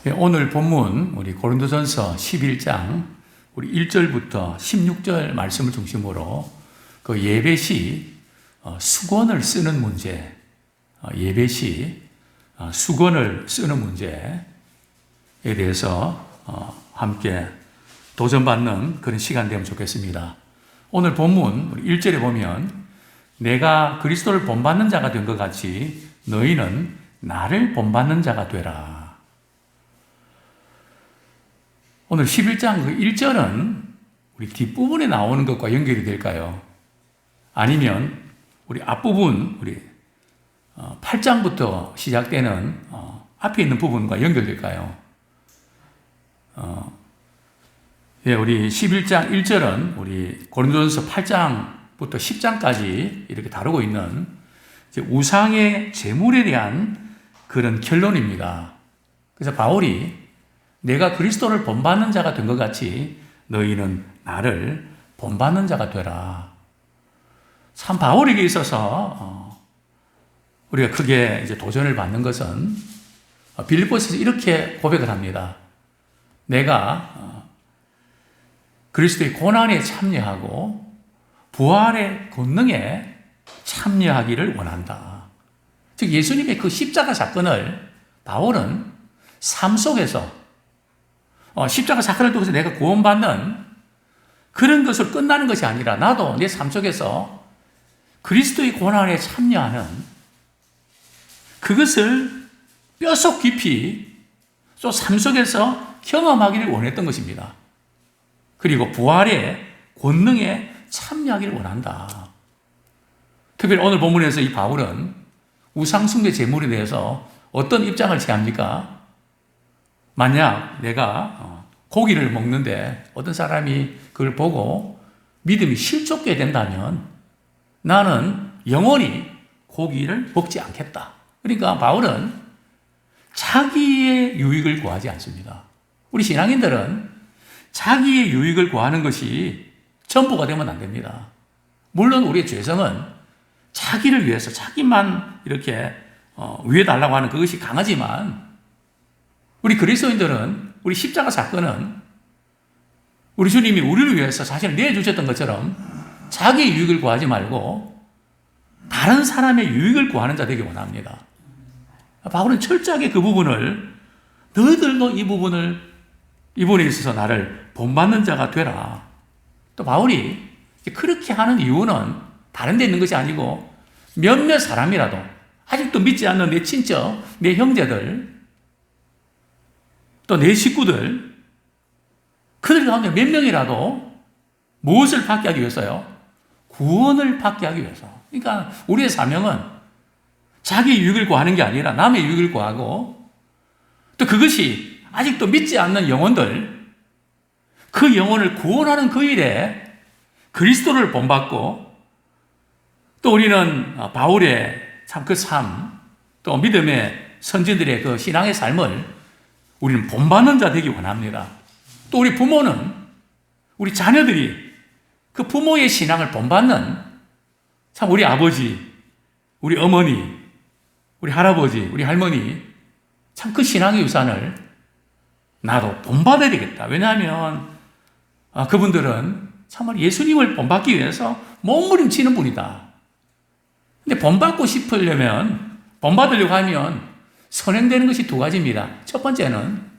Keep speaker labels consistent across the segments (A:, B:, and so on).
A: 오늘 본문 우리 고린도전서 11장 우리 1절부터 16절 말씀을 중심으로 그 예배시 수건을 쓰는 문제, 예배시 수건을 쓰는 문제에 대해서 함께 도전받는 그런 시간 되면 좋겠습니다. 오늘 본문 우리 1절에 보면 내가 그리스도를 본받는 자가 된 것 같이 너희는 나를 본받는 자가 되라. 오늘 11장 그 1절은 우리 뒷부분에 나오는 것과 연결이 될까요? 아니면 우리 앞부분, 우리 8장부터 시작되는 앞에 있는 부분과 연결될까요? 우리 11장 1절은 우리 고린도전서 8장부터 10장까지 이렇게 다루고 있는 우상의 제물에 대한 그런 결론입니다. 그래서 바울이 내가 그리스도를 본받는 자가 된 것 같이 너희는 나를 본받는 자가 되라. 참 바울에게 있어서 우리가 크게 이제 도전을 받는 것은 빌립보서에서 이렇게 고백을 합니다. 내가 그리스도의 고난에 참여하고 부활의 권능에 참여하기를 원한다. 즉 예수님의 그 십자가 사건을 바울은 삶 속에서 십자가 사건을 통해서 내가 구원받는 그런 것으로 끝나는 것이 아니라 나도 내 삶 속에서 그리스도의 고난에 참여하는 그것을 뼛속 깊이 또 삶 속에서 경험하기를 원했던 것입니다. 그리고 부활의 권능에 참여하기를 원한다. 특별히 오늘 본문에서 이 바울은 우상숭배 제물에 대해서 어떤 입장을 취합니까? 만약 내가 고기를 먹는데 어떤 사람이 그걸 보고 믿음이 실족하게 된다면 나는 영원히 고기를 먹지 않겠다. 그러니까 바울은 자기의 유익을 구하지 않습니다. 우리 신앙인들은 자기의 유익을 구하는 것이 전부가 되면 안 됩니다. 물론 우리의 죄성은 자기를 위해서 자기만 이렇게 위해달라고 하는 그것이 강하지만 우리 그리스도인들은 우리 십자가 사건은 우리 주님이 우리를 위해서 자신을 내주셨던 것처럼 자기의 유익을 구하지 말고 다른 사람의 유익을 구하는 자 되기 원합니다. 바울은 철저하게 그 부분을 너희들도 이 부분에 있어서 나를 본받는 자가 되라. 또 바울이 그렇게 하는 이유는 다른 데 있는 것이 아니고 몇몇 사람이라도 아직도 믿지 않는 내 친척, 내 형제들 또 내 식구들 그들 가운데 몇 명이라도 무엇을 받게 하기 위해서요? 구원을 받게 하기 위해서. 그러니까 우리의 사명은 자기 유익을 구하는 게 아니라 남의 유익을 구하고 또 그것이 아직도 믿지 않는 영혼들 그 영혼을 구원하는 그 일에 그리스도를 본받고 또 우리는 바울의 참 그 삶 또 믿음의 선진들의 그 신앙의 삶을 우리는 본받는 자 되기 원합니다. 또 우리 부모는 우리 자녀들이 그 부모의 신앙을 본받는 참 우리 아버지, 우리 어머니, 우리 할아버지, 우리 할머니 참 그 신앙의 유산을 나도 본받아야 되겠다. 왜냐하면 그분들은 정말 예수님을 본받기 위해서 몸부림치는 분이다. 근데 본받고 싶으려면 본받으려고 하면 선행되는 것이 두 가지입니다. 첫 번째는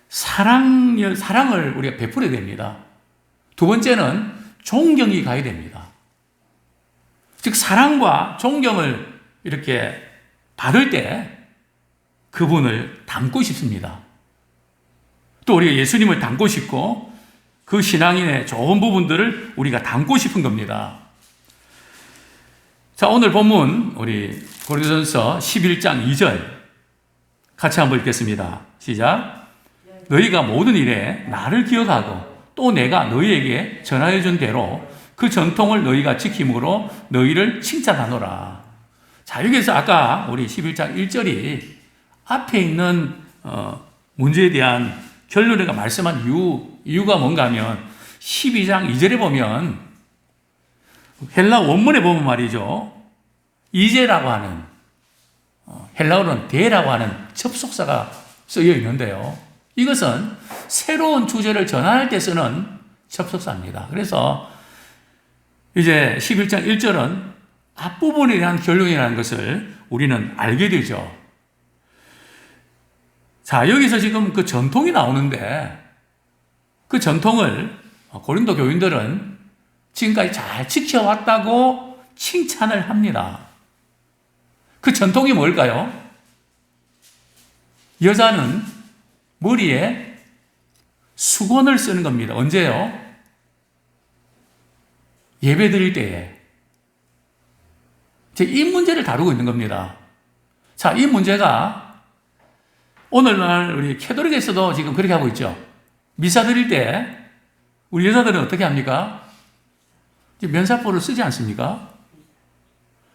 A: 사랑을 우리가 베풀어야 됩니다. 두 번째는 존경이 가야 됩니다. 즉 사랑과 존경을 이렇게 받을 때 그분을 닮고 싶습니다. 또 우리가 예수님을 닮고 싶고 그 신앙인의 좋은 부분들을 우리가 닮고 싶은 겁니다. 자, 오늘 본문 우리 고린도전서 11장 2절 같이 한번 읽겠습니다. 시작. 너희가 모든 일에 나를 기억하고 또 내가 너희에게 전하여 준 대로 그 전통을 너희가 지킴으로 너희를 칭찬하노라. 자, 여기서 아까 우리 11장 1절이 앞에 있는 문제에 대한 결론을 말씀한 이유가 뭔가 하면 12장 2절에 보면 헬라 원문에 보면 말이죠. 이제라고 하는 헬라어로는 대라고 하는 접속사가 쓰여 있는데요. 이것은 새로운 주제를 전할 때 쓰는 접속사입니다. 그래서 이제 11장 1절은 앞부분에 대한 결론이라는 것을 우리는 알게 되죠. 자, 여기서 지금 그 전통이 나오는데 그 전통을 고린도 교인들은 지금까지 잘 지켜왔다고 칭찬을 합니다. 그 전통이 뭘까요? 여자는 머리에 수건을 쓰는 겁니다. 언제요? 예배 드릴 때에. 이 문제를 다루고 있는 겁니다. 자, 이 문제가 오늘날 우리 캐톨릭에서도 지금 그렇게 하고 있죠. 미사 드릴 때 우리 여자들은 어떻게 합니까? 면사포를 쓰지 않습니까?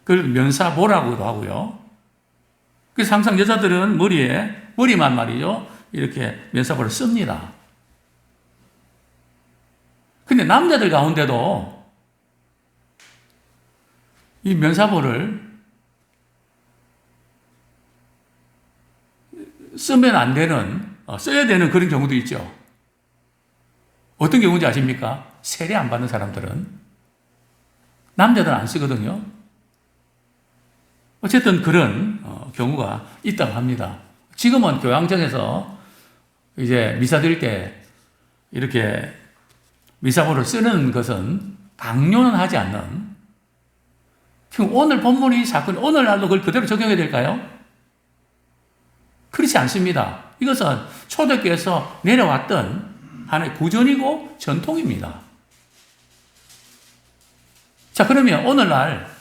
A: 그걸 면사보라고도 하고요. 그래서 항상 여자들은 머리만 말이죠. 이렇게 면사포를 씁니다. 근데 남자들 가운데도 이 면사포를 쓰면 안 되는, 써야 되는 그런 경우도 있죠. 어떤 경우인지 아십니까? 세례 안 받는 사람들은. 남자들은 안 쓰거든요. 어쨌든 그런 경우가 있다고 합니다. 지금은 교황청에서 이제 미사 드릴 때 이렇게 미사보를 쓰는 것은 강요는 하지 않는. 지금 오늘 본문이 사건, 오늘날도 그걸 그대로 적용해야 될까요? 그렇지 않습니다. 이것은 초대교회에서 내려왔던 하나의 구전이고 전통입니다. 자, 그러면 오늘날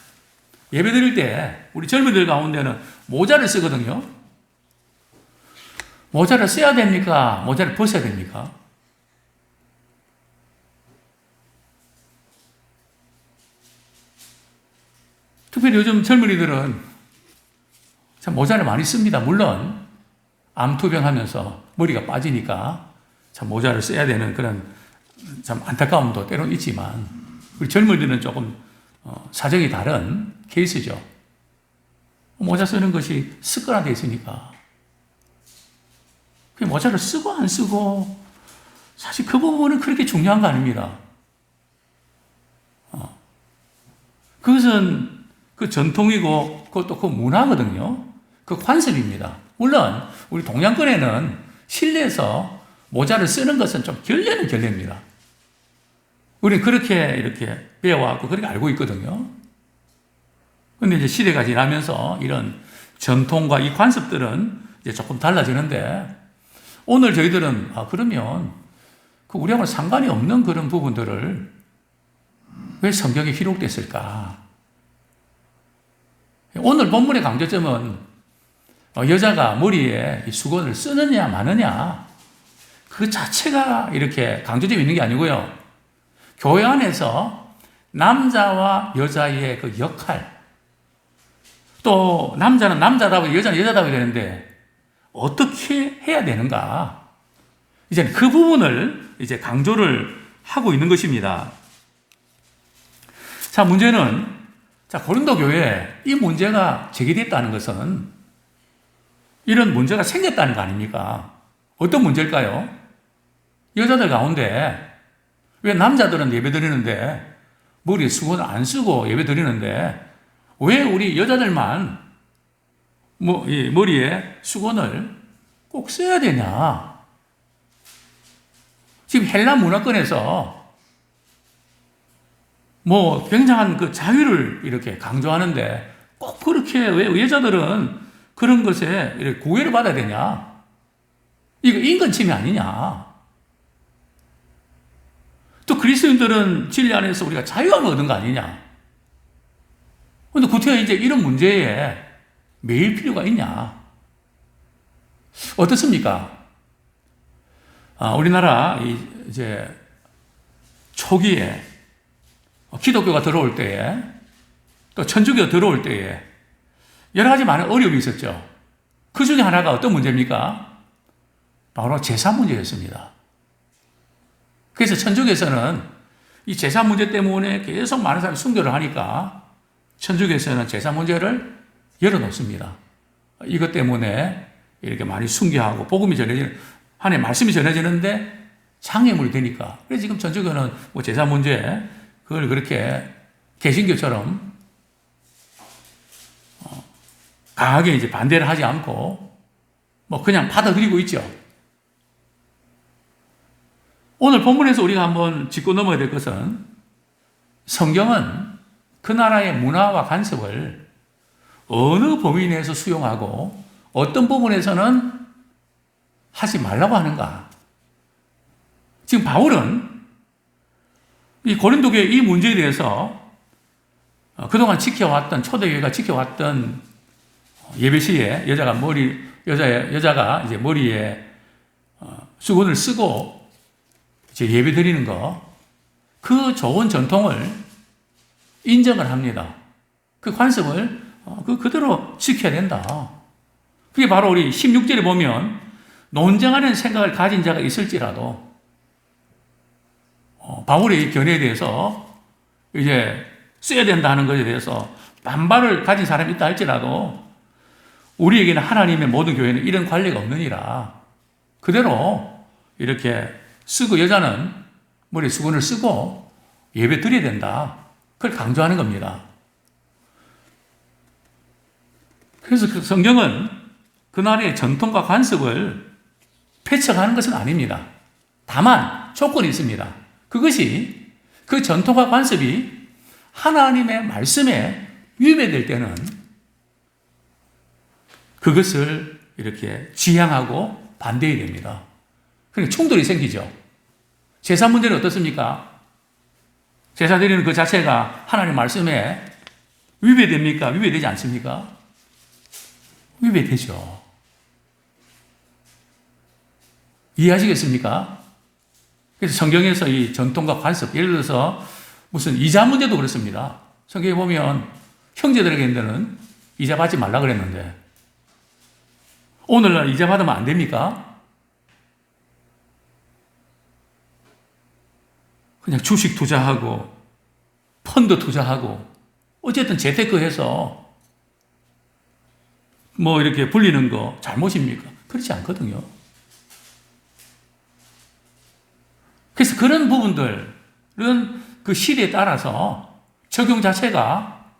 A: 예배 드릴 때 우리 젊은이들 가운데는 모자를 쓰거든요. 모자를 써야 됩니까? 모자를 벗어야 됩니까? 특별히 요즘 젊은이들은 참 모자를 많이 씁니다. 물론 암투병 하면서 머리가 빠지니까 참 모자를 써야 되는 그런 참 안타까움도 때론 있지만 우리 젊은이들은 조금 사정이 다른 케이스죠. 모자 쓰는 것이 습관화되어 있으니까. 그 모자를 쓰고 안 쓰고 사실 그 부분은 그렇게 중요한 거 아닙니다. 그것은 그 전통이고 그것도 그 문화거든요. 그 관습입니다. 물론 우리 동양권에는 실내에서 모자를 쓰는 것은 좀 결례는 결례입니다. 우리는 그렇게 이렇게 배워왔고 그렇게 알고 있거든요. 그런데 이제 시대가 지나면서 이런 전통과 이 관습들은 이제 조금 달라지는데 오늘 저희들은 그러면 그 우리하고는 상관이 없는 그런 부분들을 왜 성경에 기록됐을까? 오늘 본문의 강조점은 여자가 머리에 수건을 쓰느냐 마느냐 그 자체가 이렇게 강조점이 있는 게 아니고요. 교회 안에서 남자와 여자의 그 역할, 또 남자는 남자다고 여자는 여자다고 되는데 어떻게 해야 되는가? 이제 그 부분을 이제 강조를 하고 있는 것입니다. 자, 문제는 고린도 교회에 이 문제가 제기됐다는 것은 이런 문제가 생겼다는 거 아닙니까? 어떤 문제일까요? 여자들 가운데 왜 남자들은 예배 드리는데 머리에 수건을 안 쓰고 예배 드리는데 왜 우리 여자들만 머리에 수건을 꼭 써야 되냐? 지금 헬라 문화권에서 굉장한 그 자유를 이렇게 강조하는데 꼭 그렇게 왜 여자들은 그런 것에 이렇게 구애를 받아야 되냐? 이거 인권 침해 아니냐? 또 그리스도인들은 진리 안에서 우리가 자유함을 얻은 거 아니냐? 근데 구태여 이제 이런 문제에 매일 필요가 있냐? 어떻습니까? 우리나라 이제 초기에 기독교가 들어올 때에 또 천주교가 들어올 때에 여러 가지 많은 어려움이 있었죠. 그 중에 하나가 어떤 문제입니까? 바로 제사 문제였습니다. 그래서 천주교에서는 이 제사 문제 때문에 계속 많은 사람이 순교를 하니까 천주교에서는 제사 문제를 열어놓습니다. 이것 때문에 이렇게 많이 순교하고 복음이 전해지는, 하나님의 말씀이 전해지는데 장애물이 되니까. 그래서 지금 전주교는 뭐 제사 문제, 그걸 그렇게 개신교처럼 강하게 이제 반대를 하지 않고 뭐 그냥 받아들이고 있죠. 오늘 본문에서 우리가 한번 짚고 넘어야 될 것은 성경은 그 나라의 문화와 관습을 어느 범위 내에서 수용하고 어떤 부분에서는 하지 말라고 하는가. 지금 바울은 이 고린도 교회 이 문제에 대해서 그동안 지켜왔던, 초대교회가 지켜왔던 예배 시에 여자가 이제 머리에 수건을 쓰고 이제 예배 드리는 거, 그 좋은 전통을 인정을 합니다. 그 관습을 그대로 지켜야 된다. 그게 바로 우리 16절에 보면 논쟁하는 생각을 가진 자가 있을지라도 바울의 견해에 대해서 이제 써야 된다는 것에 대해서 반발을 가진 사람이 있다 할지라도 우리에게는 하나님의 모든 교회는 이런 관례가 없느니라. 그대로 이렇게 쓰고 여자는 머리에 수건을 쓰고 예배 드려야 된다. 그걸 강조하는 겁니다. 그래서 그 성경은 그 나라의 전통과 관습을 폐척하는 것은 아닙니다. 다만 조건이 있습니다. 그것이 그 전통과 관습이 하나님의 말씀에 위배될 때는 그것을 이렇게 지향하고 반대해야 됩니다. 그러니까 충돌이 생기죠. 제사 문제는 어떻습니까? 제사 드리는 그 자체가 하나님 말씀에 위배됩니까? 위배되지 않습니까? 위배되죠. 이해하시겠습니까? 그래서 성경에서 이 전통과 관습, 예를 들어서 무슨 이자 문제도 그렇습니다. 성경에 보면 형제들에게는 이자 받지 말라 그랬는데 오늘날 이자 받으면 안 됩니까? 그냥 주식 투자하고 펀드 투자하고 어쨌든 재테크해서 뭐 이렇게 불리는 거 잘못입니까? 그렇지 않거든요. 그래서 그런 부분들은 그 시대에 따라서 적용 자체가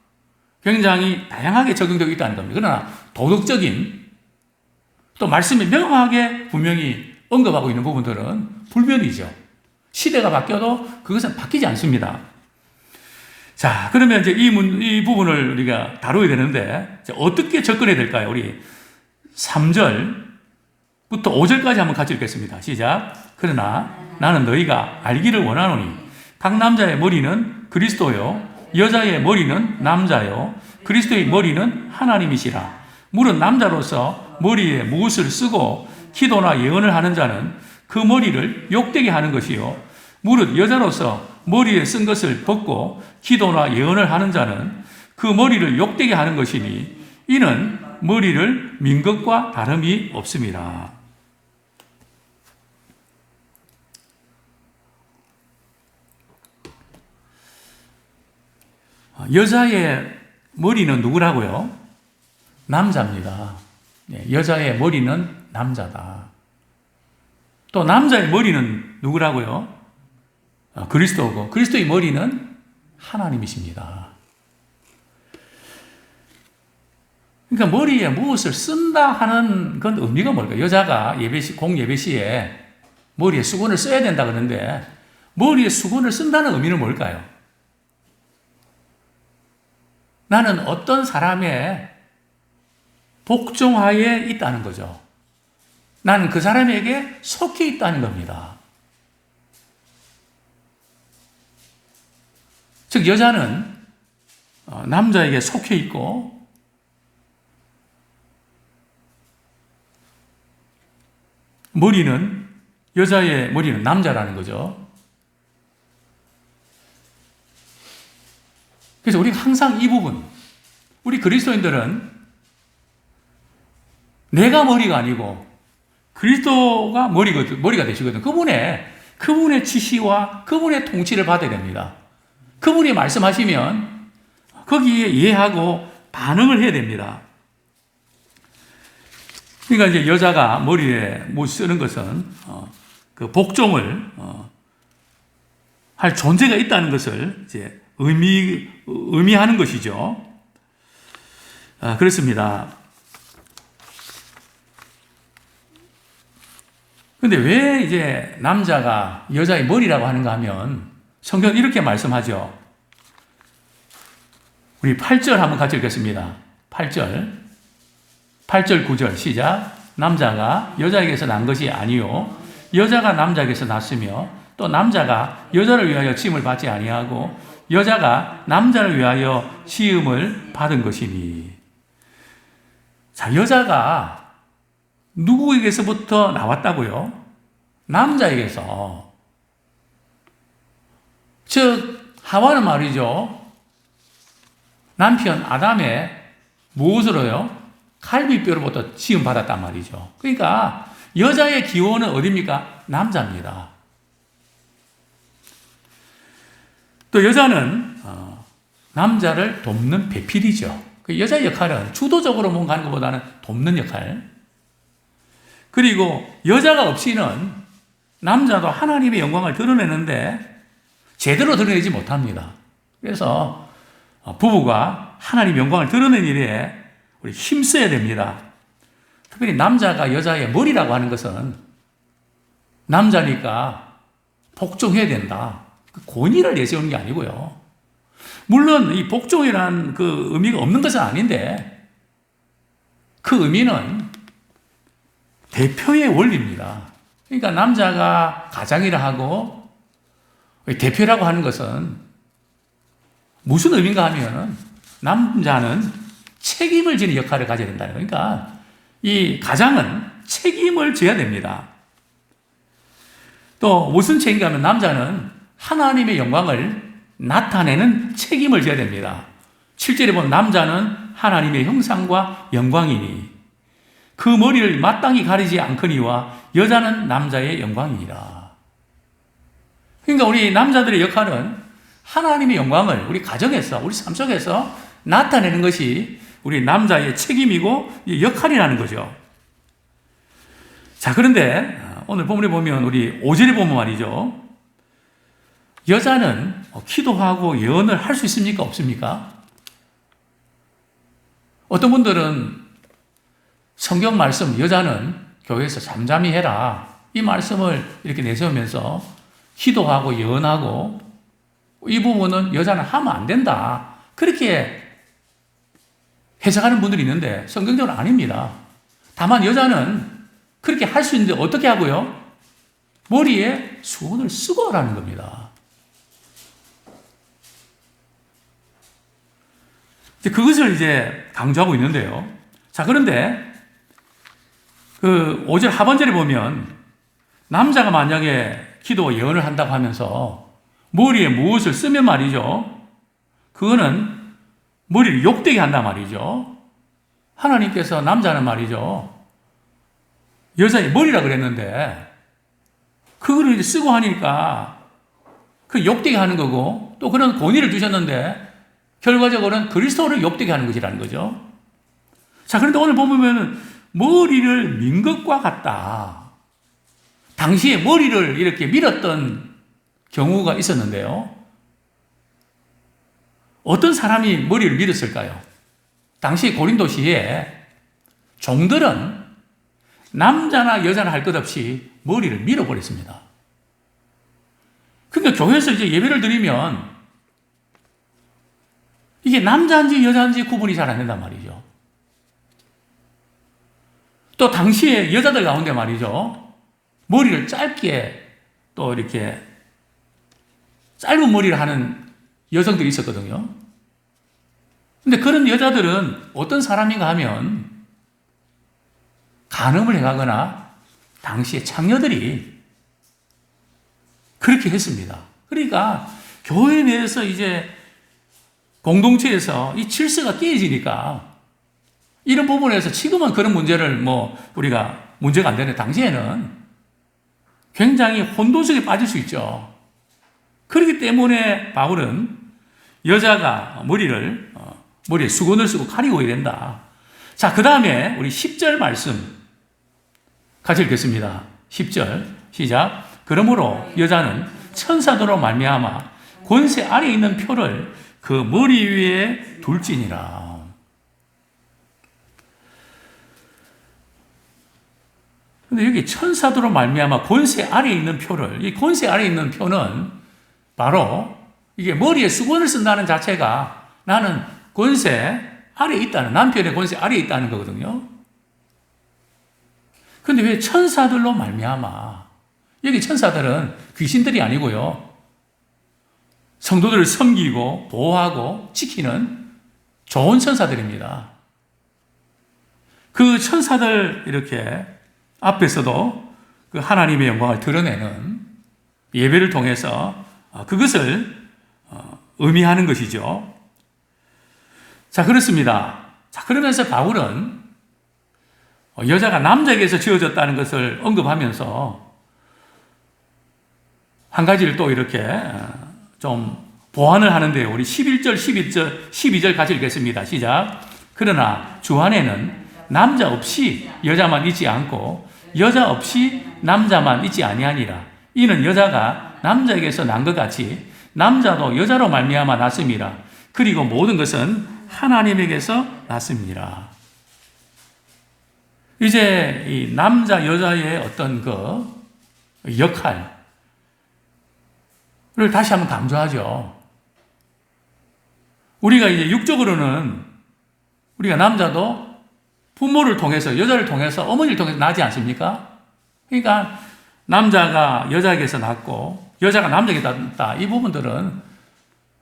A: 굉장히 다양하게 적용되고 있다는 겁니다. 그러나 도덕적인 또 말씀이 명확하게 분명히 언급하고 있는 부분들은 불변이죠. 시대가 바뀌어도 그것은 바뀌지 않습니다. 자, 그러면 이제 이 부분을 우리가 다뤄야 되는데 어떻게 접근해야 될까요? 우리 3절부터 5절까지 한번 같이 읽겠습니다. 시작. 그러나 나는 너희가 알기를 원하노니 각 남자의 머리는 그리스도요 여자의 머리는 남자요 그리스도의 머리는 하나님이시라. 물은 남자로서 머리에 무엇을 쓰고 기도나 예언을 하는 자는 그 머리를 욕되게 하는 것이요 무릇 여자로서 머리에 쓴 것을 벗고 기도나 예언을 하는 자는 그 머리를 욕되게 하는 것이니 이는 머리를 민 것과 다름이 없습니다. 여자의 머리는 누구라고요? 남자입니다. 여자의 머리는 남자다. 또 남자의 머리는 누구라고요? 그리스도고 그리스도의 머리는 하나님이십니다. 그러니까 머리에 무엇을 쓴다 하는 건 의미가 뭘까요? 여자가 공예배 시에 머리에 수건을 써야 된다 그러는데 머리에 수건을 쓴다는 의미는 뭘까요? 나는 어떤 사람의 복종하에 있다는 거죠. 나는 그 사람에게 속해 있다는 겁니다. 즉 여자는 남자에게 속해 있고 여자의 머리는 남자라는 거죠. 그래서 우리가 항상 이 부분, 우리 그리스도인들은 내가 머리가 아니고 그리스도가 머리가 되시거든. 그분의 지시와 그분의 통치를 받아야 됩니다. 그분이 말씀하시면 거기에 이해하고 반응을 해야 됩니다. 그러니까 이제 여자가 머리에 못 쓰는 것은 그 복종을 할 존재가 있다는 것을 이제 의미하는 것이죠. 그렇습니다. 근데 왜 이제 남자가 여자의 머리라고 하는가 하면 성경은 이렇게 말씀하죠. 우리 8절 한번 같이 읽겠습니다. 8절, 9절 시작. 남자가 여자에게서 난 것이 아니요 여자가 남자에게서 났으며 또 남자가 여자를 위하여 지음을 받지 아니하고 여자가 남자를 위하여 지음을 받은 것이니. 자, 여자가 누구에게서부터 나왔다고요? 남자에게서. 즉 하와는 말이죠, 남편 아담의 무엇으로요? 갈비뼈로부터 지음받았단 말이죠. 그러니까 여자의 기원은 어디입니까? 남자입니다. 또 여자는 남자를 돕는 배필이죠. 그 여자의 역할은 주도적으로 뭔가 하는 것보다는 돕는 역할. 그리고 여자가 없이는 남자도 하나님의 영광을 드러내는데 제대로 드러내지 못합니다. 그래서 부부가 하나님의 영광을 드러내는 일에 우리 힘써야 됩니다. 특별히 남자가 여자의 머리라고 하는 것은 남자니까 복종해야 된다. 권위를 내세우는 게 아니고요. 물론 이 복종이라는 그 의미가 없는 것은 아닌데 그 의미는 대표의 원리입니다. 그러니까 남자가 가장이라 하고 대표라고 하는 것은 무슨 의미인가 하면 남자는 책임을 지는 역할을 가져야 된다. 그러니까 이 가장은 책임을 져야 됩니다. 또 무슨 책임인가 하면 남자는 하나님의 영광을 나타내는 책임을 져야 됩니다. 7절에 보면 남자는 하나님의 형상과 영광이니 그 머리를 마땅히 가리지 않거니와 여자는 남자의 영광이니라. 그러니까 우리 남자들의 역할은 하나님의 영광을 우리 가정에서, 우리 삶 속에서 나타내는 것이 우리 남자의 책임이고 역할이라는 거죠. 자, 그런데 오늘 본문에 보면 우리 5절에 보면 말이죠, 여자는 기도하고 예언을 할 수 있습니까? 없습니까? 어떤 분들은 성경 말씀, 여자는 교회에서 잠잠히 해라, 이 말씀을 이렇게 내세우면서 기도하고 예언하고 이 부분은 여자는 하면 안 된다, 그렇게 해석하는 분들이 있는데 성경적으로 아닙니다. 다만 여자는 그렇게 할 수 있는데 어떻게 하고요? 머리에 수건을 쓰고 하라는 겁니다. 그것을 이제 강조하고 있는데요. 자, 그런데 그 5절 하반절에 보면 남자가 만약에 기도 예언을 한다고 하면서 머리에 무엇을 쓰면 말이죠, 그거는 머리를 욕되게 한단 말이죠. 하나님께서 남자는 말이죠, 여자의 머리라 그랬는데 그거를 이제 쓰고 하니까 그 욕되게 하는 거고, 또 그런 권위를 주셨는데 결과적으로는 그리스도를 욕되게 하는 것이라는 거죠. 자, 그런데 오늘 보면 머리를 민 것과 같다. 당시에 머리를 이렇게 밀었던 경우가 있었는데요. 어떤 사람이 머리를 밀었을까요? 당시 고린도시에 종들은 남자나 여자나 할 것 없이 머리를 밀어버렸습니다. 그러니까 교회에서 이제 예배를 드리면 이게 남자인지 여자인지 구분이 잘 안 된단 말이죠. 또 당시에 여자들 가운데 말이죠, 머리를 짧게 또 이렇게 짧은 머리를 하는 여성들이 있었거든요. 근데 그런 여자들은 어떤 사람인가 하면 간음을 해가거나 당시에 창녀들이 그렇게 했습니다. 그러니까 교회 내에서 이제 공동체에서 이 질서가 깨어지니까 이런 부분에서 지금은 그런 문제를 우리가 문제가 안 되는데 당시에는 굉장히 혼돈속에 빠질 수 있죠. 그렇기 때문에 바울은 여자가 머리에 수건을 쓰고 가리고 해야 된다. 자, 그 다음에 우리 10절 말씀 같이 읽겠습니다. 10절 시작. 그러므로 여자는 천사들로 말미암아 권세 아래에 있는 표를 그 머리 위에 둘지니라. 근데 여기 천사들로 말미암아 권세 아래에 있는 표를, 이 권세 아래에 있는 표는 바로 이게 머리에 수건을 쓴다는 자체가 나는 권세 아래에 있다는, 남편의 권세 아래에 있다는 거거든요. 근데 왜 천사들로 말미암아? 여기 천사들은 귀신들이 아니고요. 성도들을 섬기고 보호하고 지키는 좋은 천사들입니다. 그 천사들 이렇게 앞에서도 그 하나님의 영광을 드러내는 예배를 통해서 그것을 의미하는 것이죠. 자, 그렇습니다. 자, 그러면서 바울은 여자가 남자에게서 지어졌다는 것을 언급하면서 한 가지를 또 이렇게 좀 보완을 하는데요. 우리 11절, 12절 같이 읽겠습니다. 시작. 그러나 주 안에는 남자 없이 여자만 있지 않고 여자 없이 남자만 있지 아니하니라. 이는 여자가 남자에게서 난 것 같이 남자도 여자로 말미암아 났음이라. 그리고 모든 것은 하나님에게서 났습니다. 이제 이 남자 여자의 어떤 그 역할을 다시 한번 강조하죠. 우리가 이제 육적으로는 우리가 남자도 부모를 통해서, 여자를 통해서, 어머니를 통해서 나지 않습니까? 그러니까 남자가 여자에게서 낳고 여자가 남자에게서 낳았다. 이 부분들은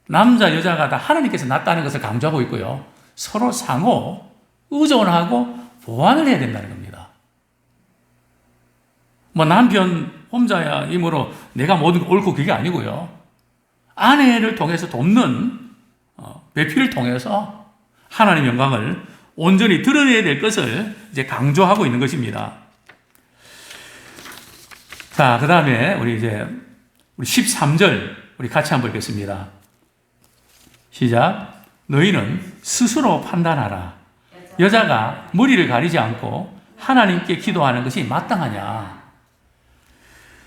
A: 남자, 여자가 다 하나님께서 낳았다는 것을 강조하고 있고요. 서로 상호 의존하고 보완을 해야 된다는 겁니다. 뭐 남편 혼자이므로 내가 모든 옳고 그게 아니고요. 아내를 통해서 돕는 배필을 통해서 하나님의 영광을 온전히 드러내야 될 것을 이제 강조하고 있는 것입니다. 자, 그 다음에 우리 13절 우리 같이 한번 읽겠습니다. 시작. 너희는 스스로 판단하라. 여자가 머리를 가리지 않고 하나님께 기도하는 것이 마땅하냐.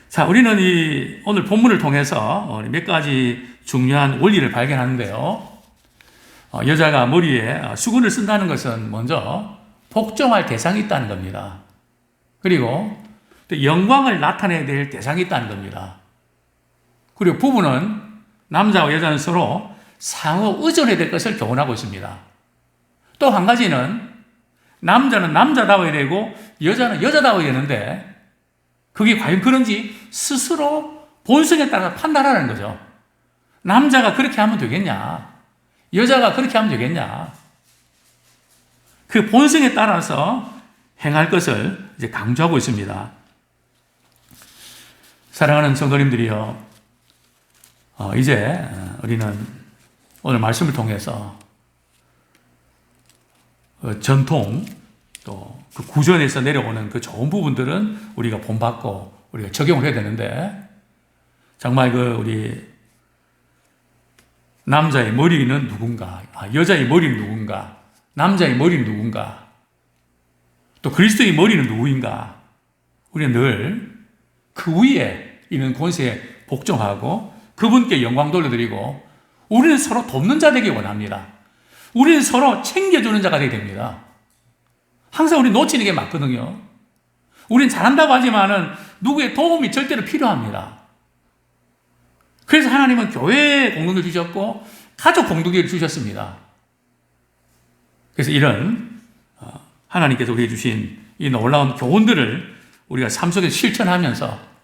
A: 자, 우리는 오늘 본문을 통해서 몇 가지 중요한 원리를 발견하는데요. 여자가 머리에 수건을 쓴다는 것은 먼저 복종할 대상이 있다는 겁니다. 그리고 또 영광을 나타내야 될 대상이 있다는 겁니다. 그리고 부부는, 남자와 여자는 서로 상호 의존해야 될 것을 교훈하고 있습니다. 또 한 가지는 남자는 남자다워야 되고 여자는 여자다워야 되는데 그게 과연 그런지 스스로 본성에 따라 판단하는 거죠. 남자가 그렇게 하면 되겠냐? 여자가 그렇게 하면 되겠냐? 그 본성에 따라서 행할 것을 이제 강조하고 있습니다. 사랑하는 성도님들이요, 이제 우리는 오늘 말씀을 통해서 전통 또 그 구전에서 내려오는 그 좋은 부분들은 우리가 본받고 우리가 적용을 해야 되는데, 정말 우리 남자의 머리는 누군가, 여자의 머리는 누군가, 남자의 머리는 누군가, 또 그리스도의 머리는 누구인가, 우리는 늘 그 위에 있는 권세에 복종하고 그분께 영광 돌려드리고 우리는 서로 돕는 자 되기 원합니다. 우리는 서로 챙겨주는 자가 되어야 됩니다. 항상 우리 놓치는 게 맞거든요. 우린 잘한다고 하지만은 누구의 도움이 절대로 필요합니다. 그래서 하나님은 교회 공동을 주셨고 가족 공동체를 주셨습니다. 그래서 이런 하나님께서 우리에게 주신 이 놀라운 교훈들을 우리가 삶 속에 실천하면서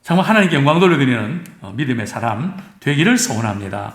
A: 정말 하나님께 영광 돌려드리는 믿음의 사람 되기를 소원합니다.